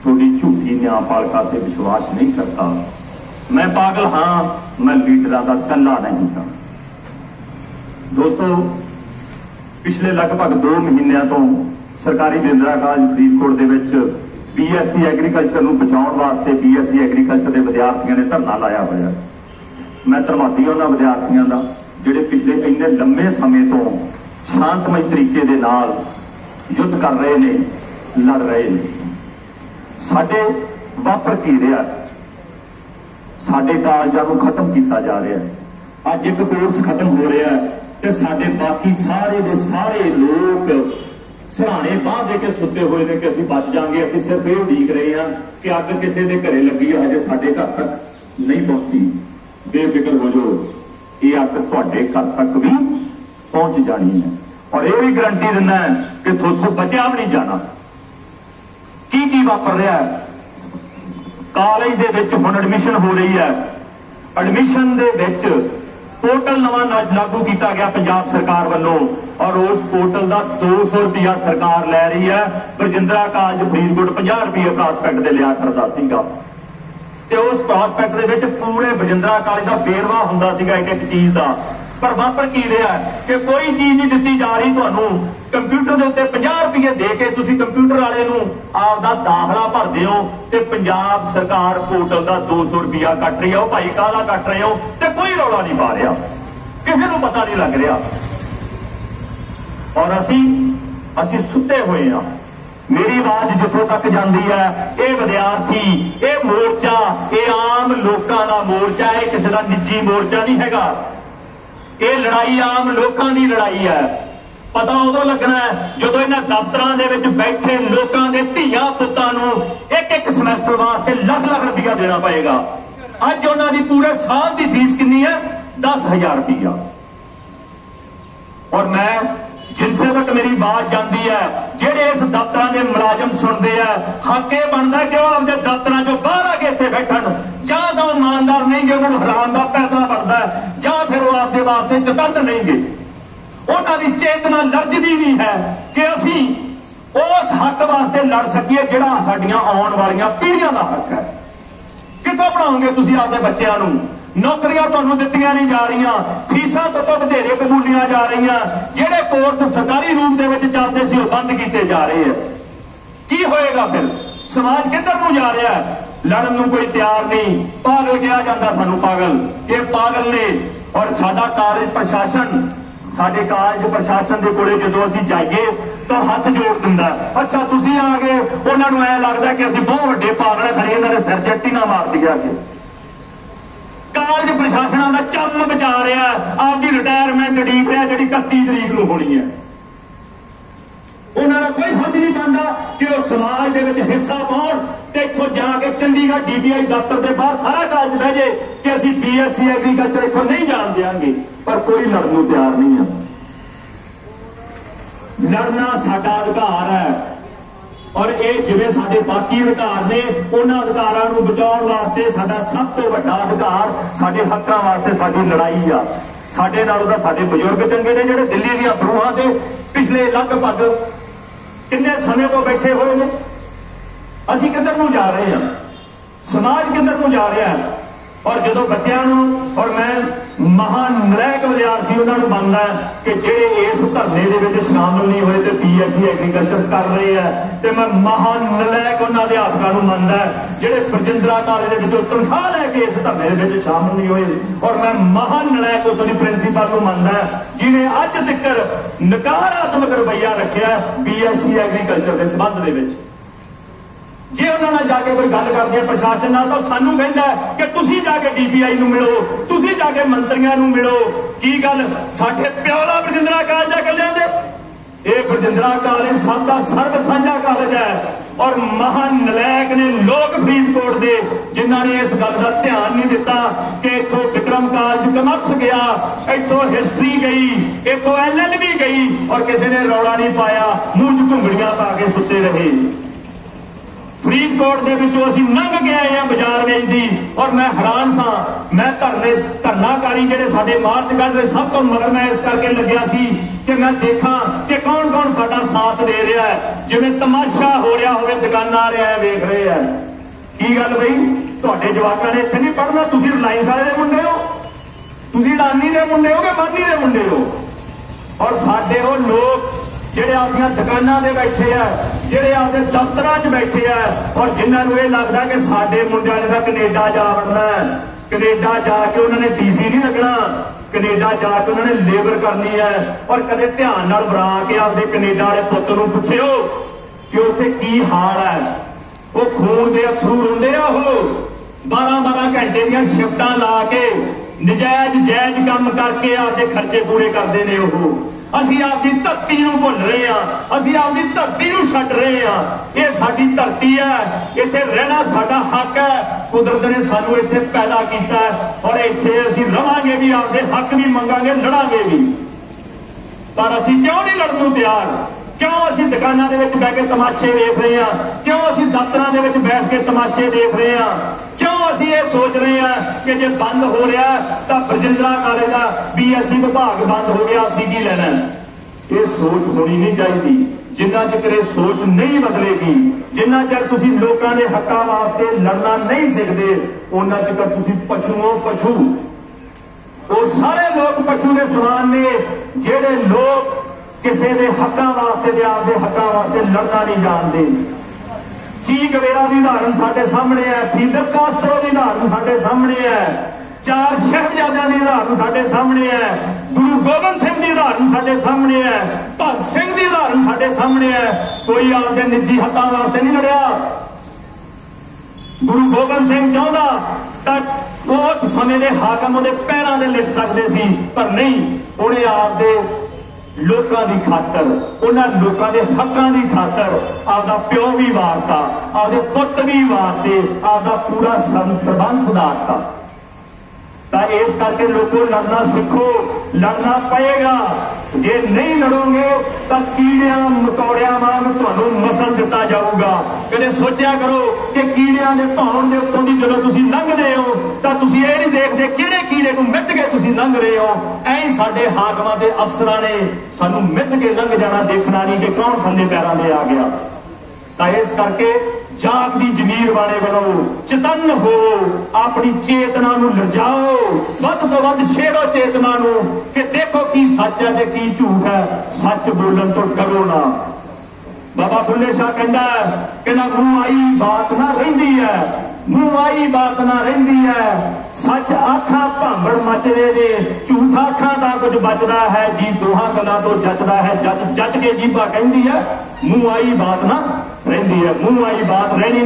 थोड़ी झूठी न्यायपालिका से विश्वास नहीं करता। मैं पागल हाँ, मैं लीडरां दा दल्ला नहीं हाँ। दोस्तों, पिछले लगभग 2 महीनों तो सरकारी बिंद्रा कालेज फरीदकोट दे विच BSc एग्रीकल्चर नूं बचाउण वास्ते BSc एग्रीकल्चर के विद्यार्थियों ने धरना लाया होया। मैं धन्नवादी उन्हां विद्यार्थियों का जिहड़े पिछले इन्ने लंबे समय तो शांतमय तरीके दे नाल युद्ध कर रहे ने, लड़ रहे ने। साडे वापर की रहा, साडे कालजां नूं खत्म किया जा रहा है। अज एक कोर्स खत्म हो रहा है ते साडे बाकी सारे दे सारे लोग सराहने बांह दे के सुते हुए ने कि असीं बच जाएंगे। असीं सिर्फ ये उड़ीक रहे हैं कि अग किसी के घरे लगी है, हजे साडे घर तक नहीं पहुंची। बेफिक्र हो जाओ, ये अग तुहाडे घर तक भी पहुंच जानी है। और यह भी गारंटी दिंदा है कि थोथों बचिया भी नहीं जाना। की वापर रहा है कालेज दे विच हुण एडमिशन हो रही है। एडमिशन दे विच पोर्टल नवां लागू किया गया पंजाब सरकार वालों और उस पोर्टल का 200 रुपया सरकार लै रही है। बरजिंदरा कालेज फरीदकोट 50 रुपये प्रॉस्पैक्ट दे लिया करता सीगा ते उस प्रॉस्पैक्ट दे विच पूरे बरजिंदरा कालेज का बेरवा हुंदा सीगा एक एक चीज का। पर वापर की रहा है कि कोई चीज नहीं दी जा रही। तुहानूं कंप्यूटर के उत्ते 50 रुपये दे के तुसीं कंप्यूटर वाले नूं आपदा दाखला भरदे हो ते पंजाब सरकार पोर्टल का 200 रुपया कट रही है। वो भाई काहदा कट रहे हो ते कोई रौला नहीं पा रहा, किसी को पता नहीं लग रहा। और असी सुते हुए हैं। मेरी आवाज जिथों तक जाती है, ये विद्यार्थी, ये मोर्चा, ये आम लोगों का मोर्चा है, किसी का निजी मोर्चा नहीं हैगा। ये लड़ाई आम लोगों की लड़ाई है। पता उदों लगना है जो इन्हां दफ्तरां दे विच बैठे लोगों के धीआं पुत्तां नूं एक एक समैस्टर वास्ते लाख लाख रुपया देना पएगा। अज उन्हां दी पूरे साल की फीस कितनी है? 10,000 रुपया। और मैं जिथे तक मेरी बात जाती है, जेडे इस दफ्तर के मुलाजम सुनते हैं, हक यह बनता कि वह अपने दफ्तर चो बाहर आके इतने बैठन। जां तो ईमानदार नहीं गे, उन्होंने हराम का पैसा बनता है, जां फिर वो आपके वास्ते चतंत नहीं गे। उन्होंने चेतना लरजदी भी है कि असी उस हक वास्ते लड़ सकीए जिहड़ा साडियां आउण वालियां पीढ़ियां का हक है। कितों पढ़ाओगे तुसीं आपदे बच्चिआं नूं? नौकरियां तुहानूं दित्तियां नहीं जा रही, फीसां तो वधेरे कबूलियां जा रही, जिहड़े कोर्स सरकारी रूप दे विच चलदे सी वो बंद किए जा रहे हैं। की होएगा फिर? समाज किधर नूं जा रहा है? लड़न नूं कोई तैयार नहीं। पागल कहा जाता सानूं, पागल, ये पागल ने। और साडा कालेज प्रशासन, साडे कालेज प्रशासन दे कोले जदों असीं जाइए तो हथ जोड़ दिंदा। अच्छा तुसीं आ गए, उन्हां नूं ऐ लगदा कि असीं बहुत वड्डे पागल खड़े, इन्हां दे सिर च टीना मार दिया कि कालेज प्रशासन का चम बचा रहा है, आपकी रिटायरमेंट उड़ीक रहा जी 31 तरीक को होनी है। उन्होंने कोई फर्ज नहीं पाता कि वह समाज के हिस्सा पाउण ते इत्थों जाके चंडीगढ़ DPI दफ्तर के बाहर सारा कालेज बह जाए कि असीं BSc एग्रीकल्चर इत्थों नहीं जान देंगे। पर कोई लड़न को तैयार नहीं है। लड़ना साडा अधिकार है और ये जिवें साडे बाकी अधिकार ने, उन्हां अधिकारां नूं बचाउण वास्ते साडा सब तो वड्डा अधिकार साडे हक्कां वास्ते साडी लड़ाई आ। साडे नालों तां साडे बजुर्ग चंगे ने जिहड़े दिल्ली दीआं बरूहां ते पिछले लगभग किन्ने समय तो बैठे हुए ने। असीं किधर नूं जा रहे हैं? समाज किधर नूं जा रहा है? और जो बच्चों और मैं महान नलैक विद्यार्थी उन्होंने बनता है कि जेडे इस धरने के शामिल नहीं हुए तो BSc एग्रीकल्चर कर रहे हैं, तो मैं महान नलैक उन्होंने अध्यापकों मनता है जेडे बरजिंदरा कालेज तनख्वाह लैके इस धरने के शामिल नहीं हुए। और मैं महान नलैक उतों की प्रिंसीपल को मनता है जिन्हें अज तक नकारात्मक रवैया रखा है BSc एग्रीकल्चर के संबंध में। जे उन्होंने जाके कोई गल करते हैं प्रशासन नाल तो सानू कहता है कि तुसी जाके DPI नूं मिलो, तुसी जाके मंत्रियों नूं मिलो। की गल साडे प्योला बरजिंदरा कालेज जाके लिआंदे? ये बरजिंदरा कालेज साडा सर्व साझा कालेज है। और महान नलैक ने लोग फरीदकोट दे जिन्हों ने इस गल का ध्यान नहीं दिता कि इथों विक्रम कालेज कमर्स गया, इथों हिस्टरी गई, इथों LLB गई और किसी ने रौला नहीं पाया, मूंह च घुंगड़ियां पा के सुते रहे। फरीदकोट के लंघ के आए हैं बाजार में दी। और मैं हैरान सा, मैं धरनाकारी जेडे साडे मार्च कढ़ रहे सब तो मगर मैं इस करके लग्या सी कि मैं देखा कि कौन कौन साडा साथ दे रहा है, जिवें तमाशा हो रहा होवे, दुकाना आ रहा है, वेख रहे हैं। की गल बई, तुहाडे जवाकां ने इत्थे नहीं पढ़ना, तुसीं रिलायंस वाले दे मुंडे हो, तुसीं अडानी दे मुंडे हो कि अंबानी दे मुंडे हो। और साडे वो लोग ਜਿਹੜੇ ਆਪਣੀਆਂ ਦੁਕਾਨਾਂ ਦੇ ਬੈਠੇ ਆ, ਜਿਹੜੇ ਆਪਦੇ ਦਫ਼ਤਰਾਂ 'ਚ ਬੈਠੇ ਆ, ਔਰ ਜਿਨ੍ਹਾਂ ਨੂੰ ਇਹ ਲੱਗਦਾ ਕਿ ਸਾਡੇ ਮੁੰਡਿਆਂ ਨੇ ਤਾਂ ਕੈਨੇਡਾ ਜਾ ਵੜਨਾ ਹੈ, ਕੈਨੇਡਾ ਜਾ ਕੇ ਉਹਨਾਂ ਨੇ ਡੀਸੀ ਨਹੀਂ ਲੱਗਣਾ, ਕੈਨੇਡਾ ਜਾ ਕੇ ਉਹਨਾਂ ਨੇ ਲੇਬਰ ਕਰਨੀ ਹੈ। ਔਰ ਕਦੇ ਧਿਆਨ ਨਾਲ ਬਰਾ ਕੇ ਆਪਦੇ ਕੈਨੇਡਾ ਵਾਲੇ ਪੁੱਤ ਨੂੰ ਪੁੱਛਿਓ ਕਿ ਉੱਥੇ ਕੀ ਹਾਲ ਹੈ। ਉਹ ਖੂਨ ਦੇ ਅਥਰੂ ਰੋਂਦੇ ਆ, ਉਹ 12-12 ਘੰਟੇ ਦੀਆਂ ਸ਼ਿਫਟਾਂ ਲਾ ਕੇ ਨਜਾਇਜ਼ ਜਾਇਜ਼ ਕੰਮ ਕਰਕੇ ਆਪਦੇ ਖਰਚੇ ਪੂਰੇ ਕਰਦੇ ਨੇ। ਉਹ ਅਸੀਂ ਆਪਦੀ ਧਰਤੀ ਨੂੰ ਭੁੱਲ ਰਹੇ ਹਾਂ, ਅਸੀਂ ਆਪਦੀ ਧਰਤੀ ਨੂੰ ਛੱਡ ਰਹੇ ਹਾਂ। ਇਹ ਸਾਡੀ ਧਰਤੀ ਹੈ, ਇੱਥੇ ਰਹਿਣਾ ਸਾਡਾ ਹੱਕ ਹੈ। ਕੁਦਰਤ ਨੇ ਸਾਨੂੰ ਇੱਥੇ ਪੈਦਾ ਕੀਤਾ ਔਰ ਇੱਥੇ ਅਸੀਂ ਰਵਾਂਗੇ ਵੀ, ਆਪਦੇ ਹੱਕ ਵੀ ਮੰਗਾਂਗੇ, ਲੜਾਂਗੇ ਵੀ। ਪਰ ਅਸੀਂ ਕਿਉਂ ਨਹੀਂ ਲੜਨ ਨੂੰ ਤਿਆਰ? ਕਿਉਂ ਅਸੀਂ ਦੁਕਾਨਾਂ ਦੇ ਵਿੱਚ ਬਹਿ ਕੇ ਤਮਾਸ਼ੇ ਵੇਖ ਰਹੇ ਹਾਂ? ਕਿਉਂ ਅਸੀਂ ਦਫ਼ਤਰਾਂ ਦੇ ਵਿੱਚ ਬੈਠ ਕੇ ਤਮਾਸ਼ੇ ਦੇਖ ਰਹੇ ਹਾਂ? ਕਿਉਂ ਅਸੀਂ ਇਹ ਸੋਚ ਰਹੇ ਹਾਂ ਕਿ ਜੇ ਬੰਦ ਹੋ ਰਿਹਾ ਤਾਂ ਬਰਜਿੰਦਰਾ ਕਾਲਜ ਦਾ BSc ਵਿਭਾਗ ਬੰਦ ਹੋ ਗਿਆ, ਅਸੀਂ ਕੀ ਲੈਣਾ? ਇਹ ਸੋਚ ਹੋਣੀ ਨਹੀਂ ਚਾਹੀਦੀ। ਜਿੰਨਾ ਚਿਰ ਇਹ ਸੋਚ ਨਹੀਂ ਬਦਲੇਗੀ, ਜਿੰਨਾ ਚਿਰ ਤੁਸੀਂ ਲੋਕਾਂ ਦੇ ਹੱਕਾਂ ਵਾਸਤੇ ਲੜਨਾ ਨਹੀਂ ਸਿੱਖਦੇ, ਉਹਨਾਂ ਚਿਰ ਤੁਸੀਂ ਪਸ਼ੂਓ ਪਸ਼ੂ। ਉਹ ਸਾਰੇ ਲੋਕ ਪਸ਼ੂ ਦੇ ਸਮਾਨ ਨੇ ਜਿਹੜੇ ਲੋਕ ਕਿਸੇ ਦੇ ਹੱਕਾਂ ਵਾਸਤੇ ਤੇ ਆਪਦੇ ਹੱਕਾਂ ਵਾਸਤੇ ਲੜਨਾ ਨਹੀਂ ਜਾਣਦੇ। ਚੀ ਗਵੇਰਾ ਦੀ ਉਦਾਹਰਨ ਸਾਡੇ ਸਾਹਮਣੇ ਹੈ, ਫੀਦਰ ਕਾਸਤਰੋ ਦੀ ਉਦਾਹਰਨ ਸਾਡੇ ਸਾਹਮਣੇ ਹੈ, 4 ਸਾਹਿਬਜ਼ਾਦਿਆਂ ਦੀ ਉਦਾਹਰਨ ਸਾਡੇ ਸਾਹਮਣੇ ਹੈ, ਗੁਰੂ ਗੋਬਿੰਦ ਸਿੰਘ ਦੀ ਉਦਾਹਰਨ ਸਾਡੇ ਸਾਹਮਣੇ ਹੈ, ਭਗਤ ਸਿੰਘ ਦੀ ਉਦਾਹਰਨ ਸਾਡੇ ਸਾਹਮਣੇ ਹੈ। ਕੋਈ ਆਪਦੇ ਨਿੱਜੀ ਹੱਕਾਂ ਵਾਸਤੇ ਨਹੀਂ ਲੜਿਆ। ਗੁਰੂ ਗੋਬਿੰਦ ਸਿੰਘ ਚਾਹੁੰਦਾ ਤਾਂ ਉਸ ਸਮੇਂ ਦੇ ਹਾਕਮ ਉਹਦੇ ਪੈਰਾਂ ਦੇ ਲਿਟ ਸਕਦੇ ਸੀ, ਪਰ ਨਹੀਂ, ਉਹਨੇ ਆਪਦੇ ਲੋਕਾਂ ਦੀ ਖਾਤਰ, ਉਹਨਾਂ ਲੋਕਾਂ ਦੇ ਹੱਕਾਂ ਦੀ ਖਾਤਰ ਆਪਦਾ ਪਿਓ ਵੀ ਵਾਰਤਾ, ਆਪਦੇ ਪੁੱਤ ਵੀ ਵਾਰਤੇ, ਆਪਦਾ ਪੂਰਾ ਸਰਬੰਸ ਸੁਧਾਰਤਾ। ਤਾਂ ਇਸ ਕਰਕੇ ਲੋਕੋ ਲੜਨਾ ਸਿੱਖੋ, ਲੜਨਾ ਪਏਗਾ। ਜੇ ਨਹੀਂ ਲੜੋਗੇ ਤਾਂ ਕੀੜਿਆਂ ਮਕੌੜਿਆਂ ਵਾਂਗ ਤੁਹਾਨੂੰ ਮਸਲ ਦਿੱਤਾ ਜਾਊਗਾ। ਕਦੇ ਸੋਚਿਆ ਕਰੋ ਕਿ ਕੀੜਿਆਂ ਦੇ ਭੌਣ ਦੇ ਉੱਤੋਂ ਦੀ ਜਦੋਂ ਤੁਸੀਂ ਲੰਘਦੇ ਹੋ ਤਾਂ ਤੁਸੀਂ ਇਹ ਨਹੀਂ ਦੇਖਦੇ ਕਿਹੜੇ ਕੀੜੇ ਨੂੰ ਮਿੱਧ ਕੇ ਤੁਸੀਂ ਲੰਘ ਰਹੇ ਹੋ। ਐਂ ਹੀ ਸਾਡੇ ਹਾਕਮਾਂ ਦੇ ਅਫਸਰਾਂ ਨੇ ਸਾਨੂੰ ਮਿੱਧ ਕੇ ਲੰਘ ਜਾਣਾ ਦੇਖਣਾ ਨਹੀਂ ਕਿ ਕੌਣ ਥੱਲੇ ਪੈਰਾਂ ਦੇ ਆ ਗਿਆ। ਤਾਂ ਇਸ ਕਰਕੇ ਜਾਗਦੀ ਜ਼ਮੀਰ ਵਾਲੇ ਬਣੋ, ਚਤੰਨ ਹੋ, ਆਪਣੀ ਚੇਤਨਾ ਨੂੰ ਲਜਾਓ, ਵੱਧ ਤੋਂ ਵੱਧ ਛੇੜੋ ਚੇਤਨਾ ਨੂੰ ਕਿ ਦੇਖੋ ਕੀ ਸੱਚ ਹੈ ਤੇ ਕੀ ਝੂਠ ਹੈ। ਸੱਚ ਬੋਲਣ ਤੋਂ ਡਰੋ ਨਾ। ਬਾਬਾ ਬੁੱਲੇ ਸ਼ਾਹ ਕਹਿੰਦਾ ਕਿ ਨਾ ਮੂੰਹ ਆਈ ਬਾਤ ਨਾ ਰਹਿੰਦੀ ਹੈ, ਮੂੰਹ ਆਈ ਬਾਤ ਨਾ ਰਹਿੰਦੀ ਹੈ। ਸੱਚ ਆਖਾਂ ਭਾਂਬੜ ਮਚਦੇ ਨੇ, ਝੂਠ ਆਖਾਂ ਦਾ ਕੁਝ ਬਚਦਾ ਹੈ ਜੀ, ਦੋਹਾਂ ਗੱਲਾਂ ਤੋਂ ਜੱਚਦਾ ਹੈ। ਜੱਚ ਕੇ ਜੀਭਾ ਕਹਿੰਦੀ ਹੈ, ਮੂੰਹ ਆਈ ਬਾਤ ਨਾ ਰਹਿੰਦੀ ਹੈ, ਮੂੰਹ ਆਈ ਬਾਤ ਰਹਿਣੀ ਨਹੀਂ।